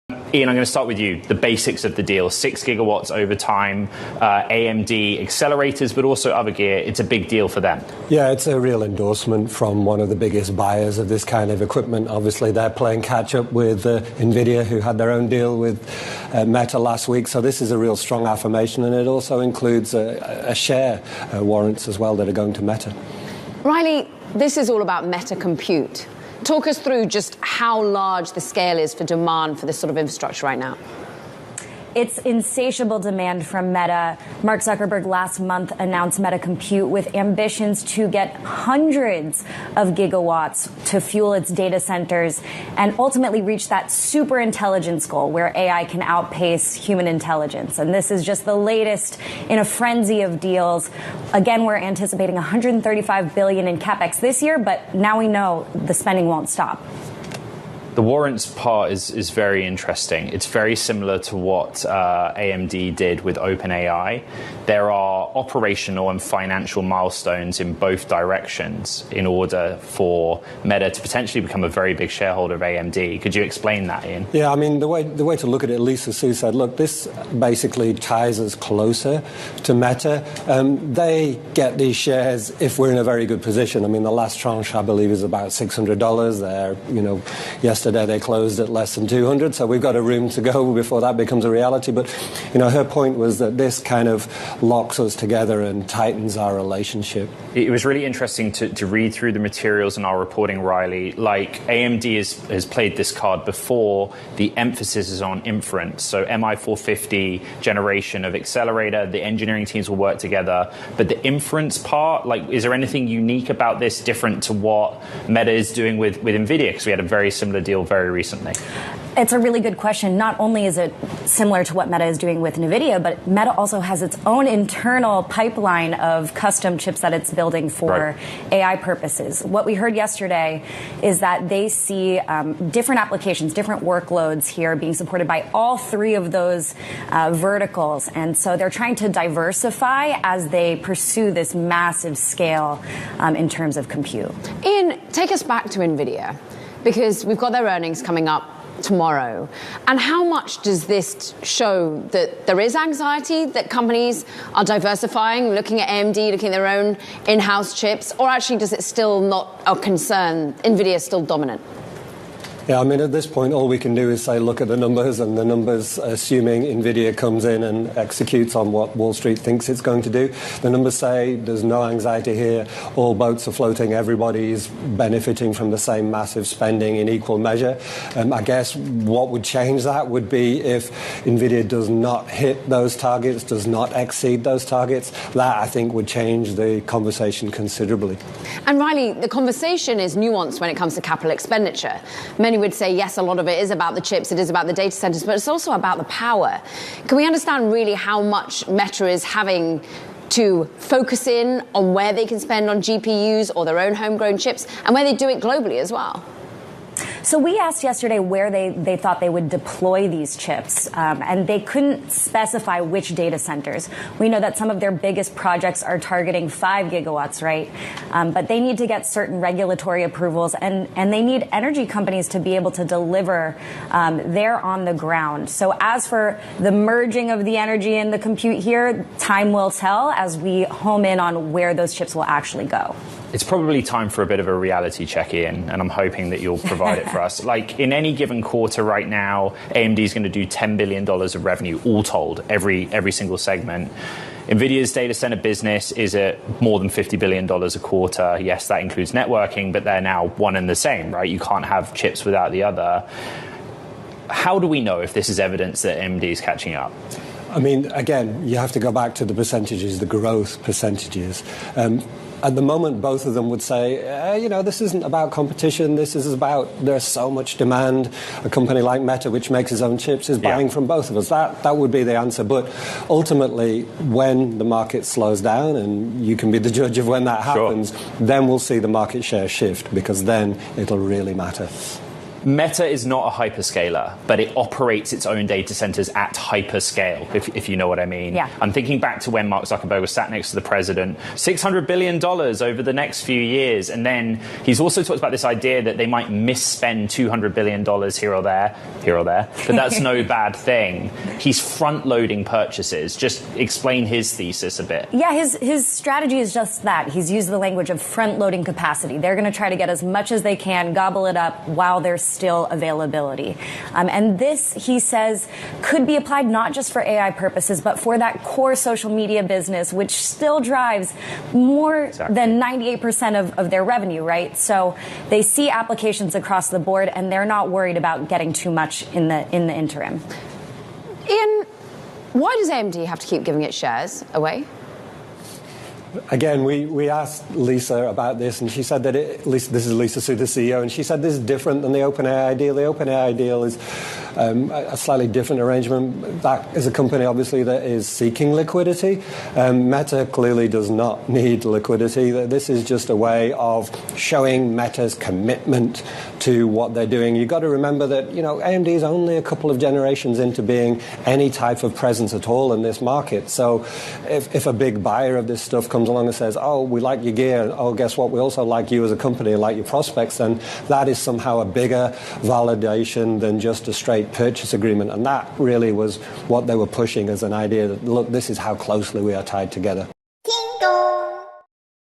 Ian, I'm going to start with you. The basics of the deal, 6 gigawatts over time, AMD accelerators, but also other gear. It's a big deal for them. Yeah, it's a real endorsement from one of the biggest buyers of this kind of equipment. Obviously, they're playing catch-up with Nvidia, who had their own deal with Meta last week. So this is a real strong affirmation, and it also includes a share warrants as well that are going to Meta. Riley, this is all about Meta compute. Talk us through just how large the scale is for demand for this sort of infrastructure right now. It's insatiable demand from Meta. Mark Zuckerberg last month announced Meta Compute with ambitions to get hundreds of gigawatts to fuel its data centers and ultimately reach that super intelligence goal where AI can outpace human intelligence. And this is just the latest in a frenzy of deals. Again, we're anticipating $135 billion in capex this year, but now we know the spending won't stop. The warrants part is very interesting. It's very similar to what AMD did with OpenAI. There are operational and financial milestones in both directions in order for Meta to potentially become a very big shareholder of AMD. Could you explain that, Ian? Yeah, I mean, the way to look at it, Lisa Su said, look, this basically ties us closer to Meta. They get these shares if we're in a very good position. I mean, the last tranche, I believe, is about $600. They're, yesterday they closed at less than 200, so we've got a room to go before that becomes a reality. But, her point was that this kind of locks us together and tightens our relationship. It was really interesting to read through the materials in our reporting, Riley. Like, AMD has played this card before. The emphasis is on inference. So MI450 generation of accelerator, the engineering teams will work together. But the inference part, is there anything unique about this different to what Meta is doing with Nvidia? Because we had a very similar deal very recently. It's a really good question. Not only is it similar to what Meta is doing with Nvidia, but Meta also has its own internal pipeline of custom chips that it's building for AI purposes. What we heard yesterday is that they see different applications, different workloads here being supported by all three of those verticals. And so they're trying to diversify as they pursue this massive scale in terms of compute. Ian, take us back to Nvidia, because we've got their earnings coming up tomorrow. And how much does this show that there is anxiety, that companies are diversifying, looking at AMD, looking at their own in-house chips, or actually does it still not a concern? Nvidia is still dominant. Yeah, I mean, at this point, all we can do is say, look at the numbers, and the numbers, assuming Nvidia comes in and executes on what Wall Street thinks it's going to do, the numbers say there's no anxiety here, all boats are floating, everybody's benefiting from the same massive spending in equal measure. I guess what would change that would be if Nvidia does not hit those targets, does not exceed those targets. That, I think, would change the conversation considerably. And Riley, the conversation is nuanced when it comes to capital expenditure. Many would say, yes, a lot of it is about the chips, it is about the data centers, but it's also about the power. Can we understand really how much Meta is having to focus in on where they can spend on GPUs or their own homegrown chips, and where they do it globally as well? So we asked yesterday where they thought they would deploy these chips, and they couldn't specify which data centers. We know that some of their biggest projects are targeting 5 gigawatts, right? But they need to get certain regulatory approvals, and they need energy companies to be able to deliver there on the ground. So as for the merging of the energy and the compute here, time will tell as we home in on where those chips will actually go. It's probably time for a bit of a reality check, Ian, and I'm hoping that you'll provide it for us. In any given quarter right now, AMD is going to do $10 billion of revenue, all told, every single segment. NVIDIA's data center business is at more than $50 billion a quarter. Yes, that includes networking, but they're now one and the same, right? You can't have chips without the other. How do we know if this is evidence that AMD is catching up? I mean, again, you have to go back to the percentages, the growth percentages. At the moment, both of them would say, this isn't about competition. This is about there's so much demand. A company like Meta, which makes its own chips, is buying from both of us. That would be the answer. But ultimately, when the market slows down, and you can be the judge of when that happens, then we'll see the market share shift, because then it'll really matter. Meta is not a hyperscaler, but it operates its own data centers at hyperscale, if you know what I mean. Yeah. I'm thinking back to when Mark Zuckerberg was sat next to the president, $600 billion over the next few years. And then he's also talked about this idea that they might misspend $200 billion here or there, but that's no bad thing. He's front-loading purchases. Just explain his thesis a bit. Yeah, his strategy is just that. He's used the language of front-loading capacity. They're going to try to get as much as they can, gobble it up while there's still availability. And this, he says, could be applied not just for AI purposes, but for that core social media business, which still drives more than 98% of their revenue, right? So they see applications across the board, and they're not worried about getting too much in the interim. Ian, why does AMD have to keep giving its shares away? Again, we asked Lisa about this, and she said that this is Lisa Su, the CEO, and she said this is different than the OpenAI deal. The OpenAI deal is a slightly different arrangement. That is a company, obviously, that is seeking liquidity. Meta clearly does not need liquidity. This is just a way of showing Meta's commitment to what they're doing. You've got to remember that, AMD is only a couple of generations into being any type of presence at all in this market. So if a big buyer of this stuff comes along and says, oh, we like your gear, oh, guess what, we also like you as a company, like your prospects, then that is somehow a bigger validation than just a straight purchase agreement. And that really was what they were pushing as an idea that, look, this is how closely we are tied together.